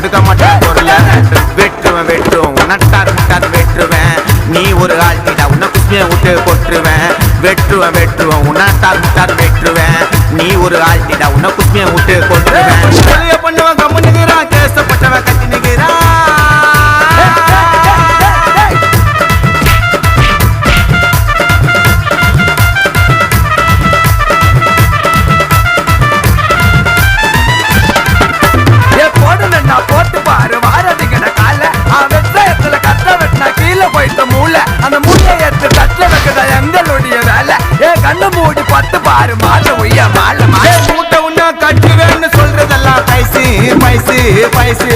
கொடுக்க மாட்டேன் பொருள வெட்டுவேன் வெட்டுவேன் உனட்டார் முட்டார் வெட்டுவேன் நீ ஒரு ஆள்கிட்ட உன்னை குஸ்மியை விட்டு கொட்டுருவேன் வெட்டுவேன் வெட்டுவேன் உனட்டார் முட்டார் வெட்டுவேன் நீ ஒரு ஆள்கிட்ட உன்னை குஸ்மியை விட்டு கொட்டுருவேன் சொல்லிய பண்ணுவேன் கம்முனுகிறான் கேசப்பட்டவன் கத்தினுகிறான் போட்டு பாரு வாரதிகன கால வெற்றத்துல கத்த வெட்டினா கீழே போயிட்ட மூளை அந்த மூளையை எடுத்து தட்டுல வைக்கிறதா எங்களுடைய வேலை கண்ணு மூடி பத்து பாரு மாலை ஒய்யா மாலை மாலை மூட்டை உன்ன கட்டுவேன்னு சொல்றதெல்லாம் பைசு பைசு பைசு